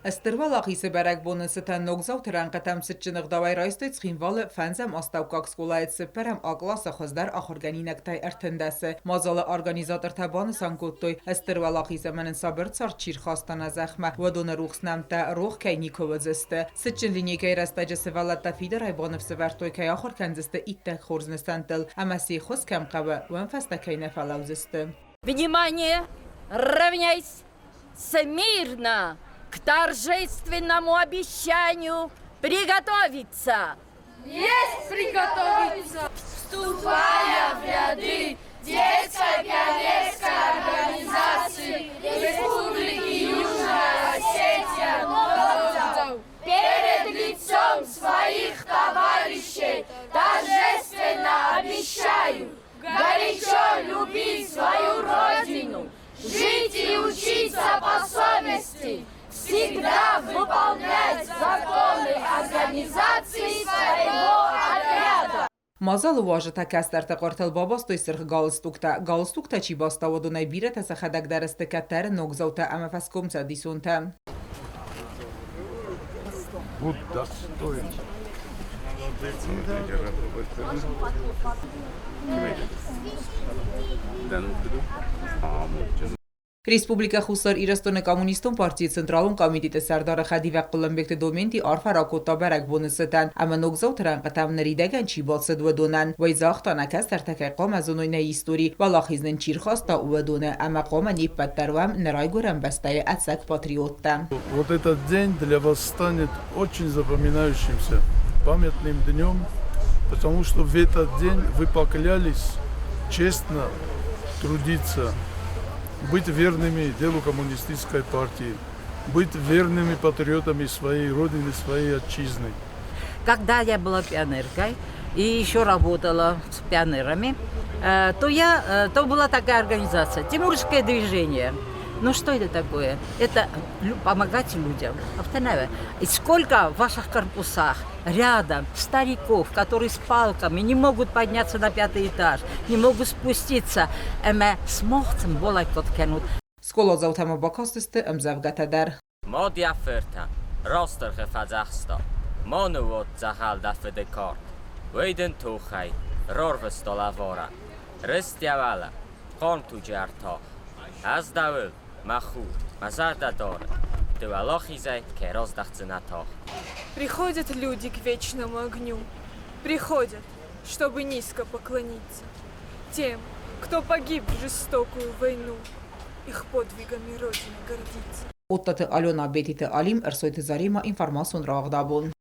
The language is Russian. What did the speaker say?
Ստրվալախիսը բերակ բոնսըտան նոգզավ թրանկատամ սճնղ դավայ ռայստից խինվալը ֆանզամ աստավկակ սկոլայդ սպերամ ակլասը խոզդար ախորգանինակ տայ արտնդասը մազալը արգանիզատոր թաբանը սանկոտոյ ստրվալախիսը մենն սաբր ծար չիր խաստանա զախմա վադոնը ռուխսնամ տա ռուխ կայ նիկովոձստը սճն լինի կայ ռաստաջը սվալատա ֆիդեր այ բոնով սվարտոյ կայ ախորգանձստը իտտակ խորզնստանտել ամասի խոսքամ қавы ванфастакай нефалаузысты. Внимание! Равняйсь! Смирно! К торжественному обещанию приготовиться! Есть приготовиться! Вступая в ряды детской пионерской организации Республики Южная Осетия, перед лицом своих товарищей торжественно обещаю горячо любить свою родину, жить и учиться по совести, всегда выполнять законы организации своего отряда. Мазал уважа такастар тaqartal babastoy sırg galstukta çi basta vodunay bire tasa xadak dariste katar nogzauta amafaskomsa disunta. Вот достоин. Республика Хусар Ирастона Коммунистон партии Централун комитете Сардара Хадивак Кулымбекте доменти арфаракота барак бонусетан ама ногзау транqatam нридаган чи болсад ودونن وای زاختان کس در تک قام از اونوی نیستوری ولاخیزن چیر خواستا ودونه اما قام نیپت دروام نرای گرم بسته اتسک патриотта. Вот этот день для вас станет очень запоминающимся, памятным днем, потому что в этот день вы поклялись честно трудиться, быть верными делу коммунистической партии, быть верными патриотами своей родины, своей отчизны. Когда я была пионеркой и еще работала с пионерами, то была такая организация «Тимурское движение». Ну что это такое? Это помогать людям. И сколько в ваших корпусах рядом стариков, которые с палками не могут подняться на 5-й этаж, не могут спуститься. Смогцем болай коткенут. Скола заутама бакастысты амзавгатадар. Модя ферта, ростер хефазахста, монувот захал дафеде карт, вейден тухай, рорвесто лавора, рестявала, хон туджартах, аз давыл, маху, мазардадор, тывалохизай, кероздахцинатах. Приходят люди к вечному огню, приходят, чтобы низко поклониться тем, кто погиб в жестокую войну, их подвигами Родина гордится. Ottată Aliona Betite Alim, Ersoite Zarima, Informațion Rağdabun.